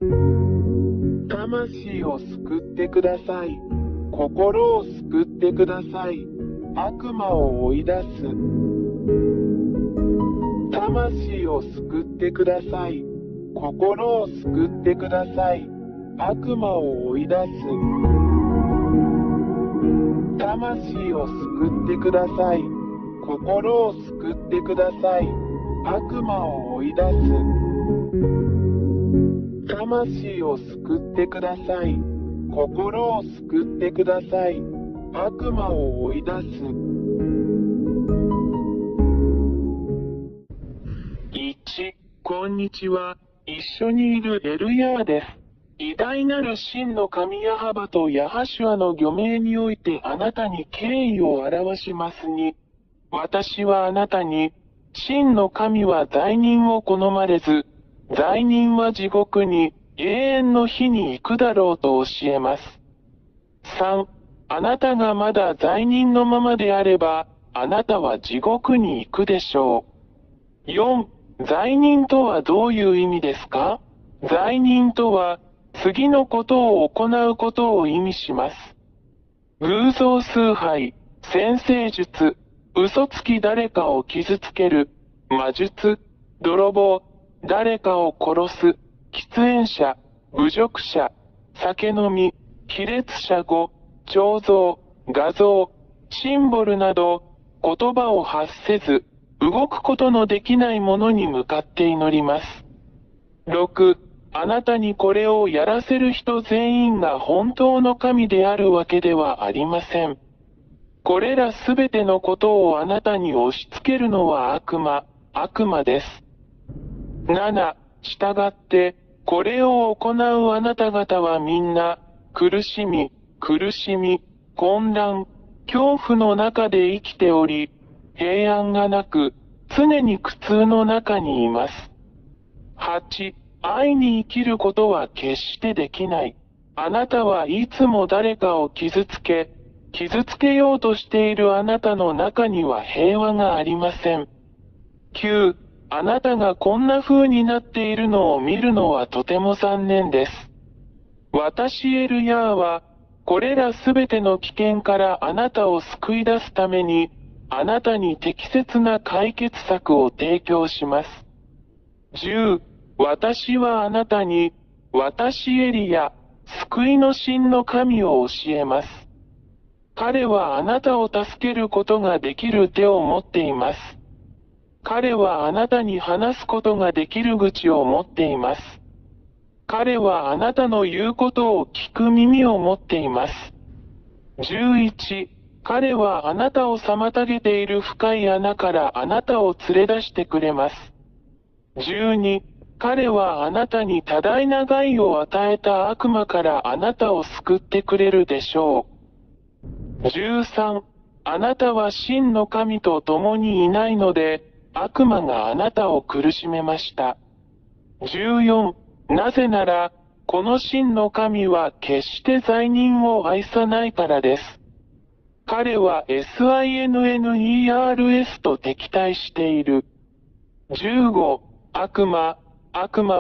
魂を救ってください。心を救ってください。悪魔を追い出す。魂を救ってください。心を救ってください。悪魔を追い出す。魂を救ってください。心を救ってください。悪魔を追い出す。魂を救ってください。心を救ってください。悪魔を追い出す。1、こんにちは。一緒にいるエルヤーです。偉大なる真の神ヤハバとヤハシュアの御名においてあなたに敬意を表しますに、私はあなたに、真の神は罪人を好まれず、罪人は地獄に永遠の火に行くだろうと教えます。3、あなたがまだ罪人のままであれば、あなたは地獄に行くでしょう。4、罪人とはどういう意味ですか？罪人とは、次のことを行うことを意味します。偶像崇拝、占星術、嘘つき誰かを傷つける、魔術、泥棒、誰かを殺す、喫煙者、侮辱者、酒飲み、卑劣者語、彫像、画像、シンボルなど、言葉を発せず、動くことのできないものに向かって祈ります。6、あなたにこれをやらせる人全員が本当の神であるわけではありません。これらすべてのことをあなたに押し付けるのは悪魔です。7、従って、これを行うあなた方はみんな、苦しみ、混乱、恐怖の中で生きており、平安がなく、常に苦痛の中にいます。8、愛に生きることは決してできない。あなたはいつも誰かを傷つけようとしているあなたの中には平和がありません。9、あなたがこんな風になっているのを見るのはとても残念です。私エルヤーは、これらすべての危険からあなたを救い出すために、あなたに適切な解決策を提供します。10、私はあなたに、私エリヤ、救いの神の神を教えます。彼はあなたを助けることができる手を持っています。彼はあなたに話すことができる口を持っています。彼はあなたの言うことを聞く耳を持っています。11、彼はあなたを妨げている深い穴からあなたを連れ出してくれます。12、彼はあなたに多大な害を与えた悪魔からあなたを救ってくれるでしょう。13、あなたは真の神と共にいないので、悪魔があなたを苦しめました。14、なぜなら、この真の神は決して罪人を愛さないからです。彼は SINNERS と敵対している。15、悪魔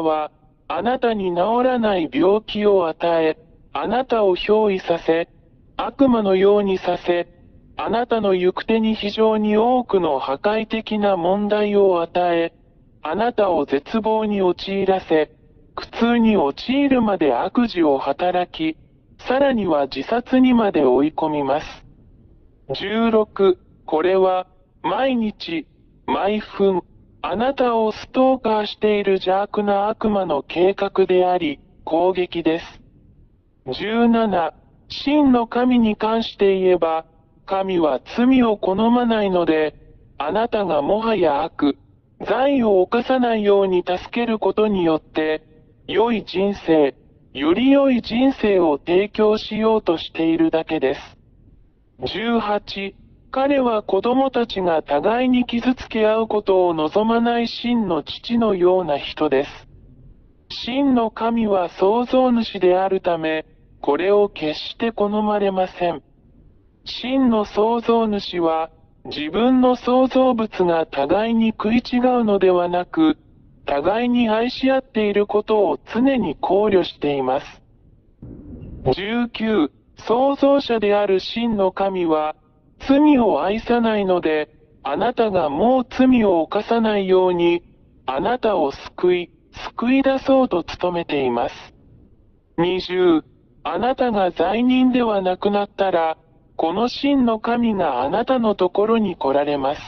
は、あなたに治らない病気を与え、あなたを憑依させ、悪魔のようにさせ、あなたの行く手に非常に多くの破壊的な問題を与え、あなたを絶望に陥らせ、苦痛に陥るまで悪事を働き、さらには自殺にまで追い込みます。16、これは、毎日、毎分、あなたをストーカーしている邪悪な悪魔の計画であり、攻撃です。17、真の神に関して言えば、神は罪を好まないので、あなたがもはや罪を犯さないように助けることによって、より良い人生を提供しようとしているだけです。18、彼は子供たちが互いに傷つけ合うことを望まない真の父のような人です。真の神は創造主であるため、これを決して好まれません。真の創造主は、自分の創造物が互いに食い違うのではなく、互いに愛し合っていることを常に考慮しています。19、創造者である真の神は、罪を愛さないので、あなたがもう罪を犯さないように、あなたを救い出そうと努めています。20、あなたが罪人ではなくなったら、この真の神があなたのところに来られます。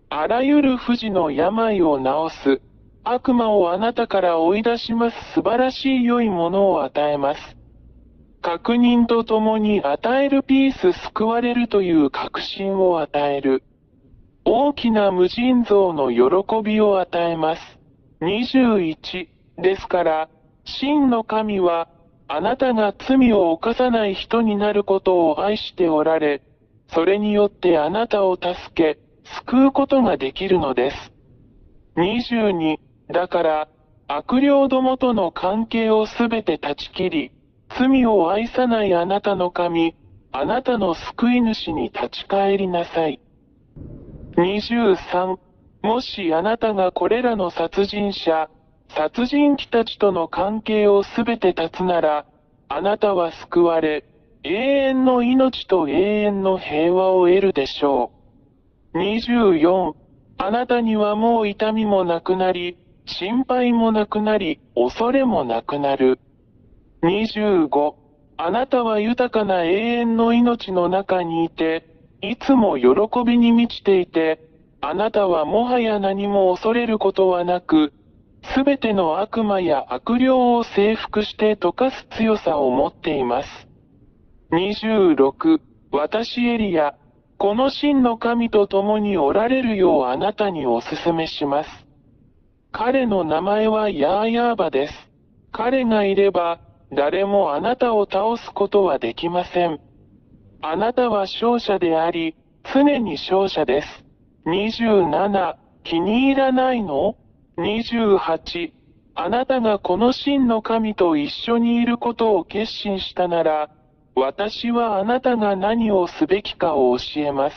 あらゆる不治の病を治す、悪魔をあなたから追い出します素晴らしい良いものを与えます。確認とともに与えるピース救われるという確信を与える。大きな無尽蔵の喜びを与えます。21ですから、真の神は、あなたが罪を犯さない人になることを愛しておられ、それによってあなたを助け、救うことができるのです。22だから、悪霊どもとの関係をすべて断ち切り、罪を愛さないあなたの神、あなたの救い主に立ち返りなさい。23もしあなたがこれらの殺人者、殺人鬼たちとの関係をすべて断つなら、あなたは救われ、永遠の命と永遠の平和を得るでしょう。24あなたにはもう痛みもなくなり、心配もなくなり、恐れもなくなる。25あなたは豊かな永遠の命の中にいて、いつも喜びに満ちていて、あなたはもはや何も恐れることはなく、すべての悪魔や悪霊を征服して溶かす強さを持っています。26私エリア、この真の神と共におられるようあなたにお勧めします。彼の名前はヤーヤーバです。彼がいれば、誰もあなたを倒すことはできません。あなたは勝者であり、常に勝者です。27気に入らないの ?28 あなたがこの真の神と一緒にいることを決心したなら、私はあなたが何をすべきかを教えます。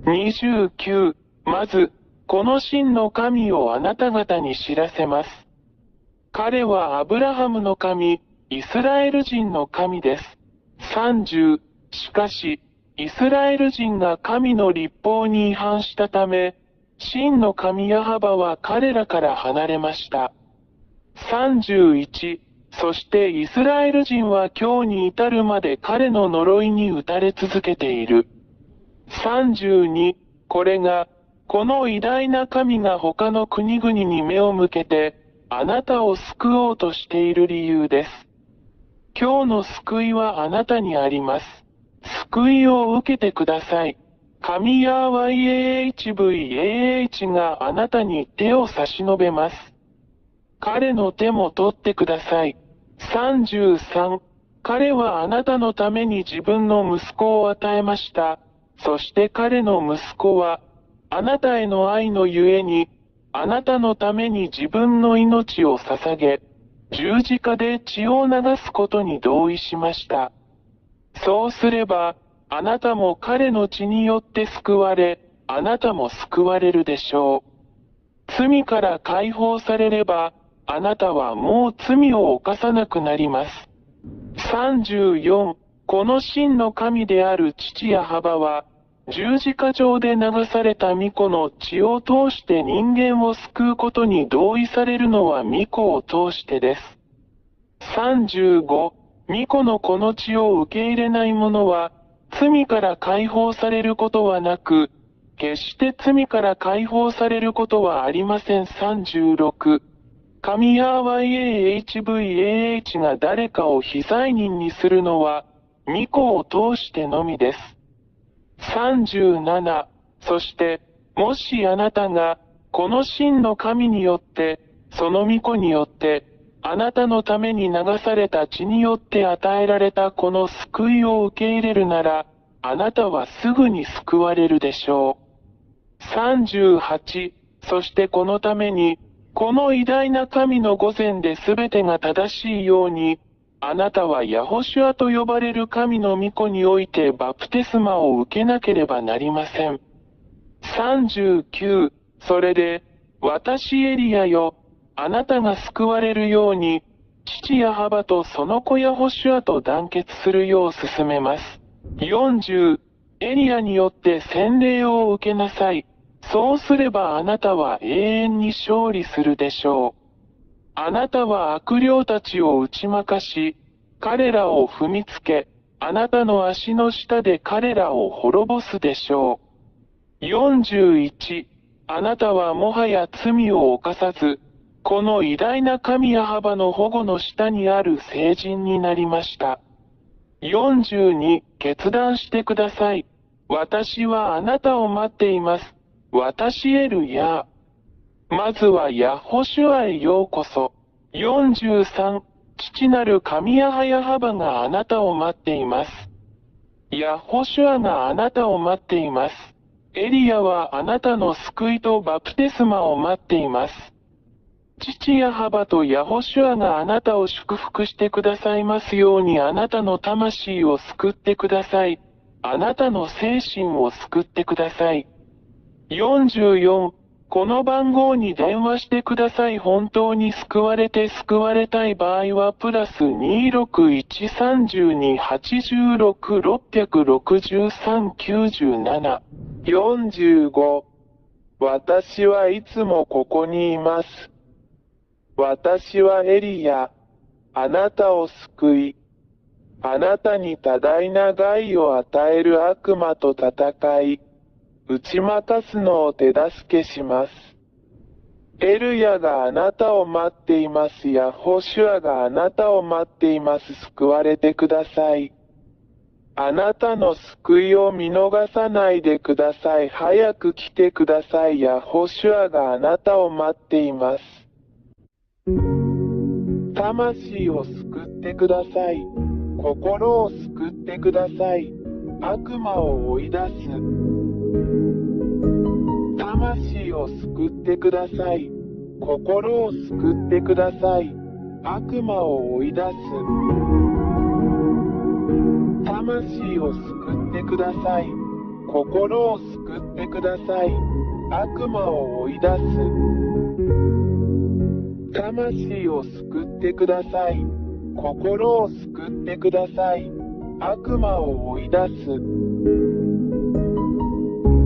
29まず、この真の神をあなた方に知らせます。彼はアブラハムの神、イスラエル人の神です。30しかし、イスラエル人が神の律法に違反したため、真の神ヤハバは彼らから離れました。31そしてイスラエル人は今日に至るまで彼の呪いに打たれ続けている。32これが、この偉大な神が他の国々に目を向けて、あなたを救おうとしている理由です。今日の救いはあなたにあります。救いを受けてください。神ヤー YAHVAH があなたに手を差し伸べます。彼の手も取ってください。33彼はあなたのために自分の息子を与えました。そして彼の息子は、あなたへの愛のゆえに、あなたのために自分の命を捧げ、十字架で血を流すことに同意しました。そうすれば、あなたも彼の血によって救われ、あなたも救われるでしょう。罪から解放されれば、あなたはもう罪を犯さなくなります。34この真の神である父ヤハバは、十字架上で流された御子の血を通して人間を救うことに同意されるのは御子を通してです。35御子のこの血を受け入れない者は、罪から解放されることはなく、決して罪から解放されることはありません。36神ヤー YAHVAH が誰かを非罪人にするのは、御子を通してのみです。37そして、もしあなたが、この真の神によって、その御子によって、あなたのために流された血によって与えられたこの救いを受け入れるなら、あなたはすぐに救われるでしょう。38そしてこのために、この偉大な神の御前で全てが正しいように、あなたはヤホシュアと呼ばれる神の御子においてバプテスマを受けなければなりません。39それで、私エリアよ、あなたが救われるように、父ヤハバとその子ヤホシュアと団結するよう進めます。40、エリアによって洗礼を受けなさい。そうすればあなたは永遠に勝利するでしょう。あなたは悪霊たちを打ち負かし、彼らを踏みつけ、あなたの足の下で彼らを滅ぼすでしょう。41、あなたはもはや罪を犯さず、この偉大な神ヤハバの保護の下にある聖人になりました。42、決断してください。私はあなたを待っています。私エルヤ。まずはヤホシュアへようこそ。43、父なる神ヤハヤハバがあなたを待っています。ヤホシュアがあなたを待っています。エリアはあなたの救いとバプテスマを待っています。父ヤハバとヤホシュアがあなたを祝福してくださいますようにあなたの魂を救ってください。あなたの精神を救ってください。44、この番号に電話してください。本当に救われて救われたい場合はプラス2613286666397。45、私はいつもここにいます。私はエリヤ、あなたを救い、あなたに多大な害を与える悪魔と戦い、打ち負かすのを手助けします。エルヤがあなたを待っています。ヤホシュアがあなたを待っています。救われてください。あなたの救いを見逃さないでください。早く来てください。ヤホシュアがあなたを待っています。魂を救ってください。心を救ってください。悪魔を追い出す。魂を救ってください。心を救ってください。悪魔を追い出す。魂を救ってください。心を救ってください。悪魔を追い出す。魂を救ってください。心を救ってください。悪魔を追い出す。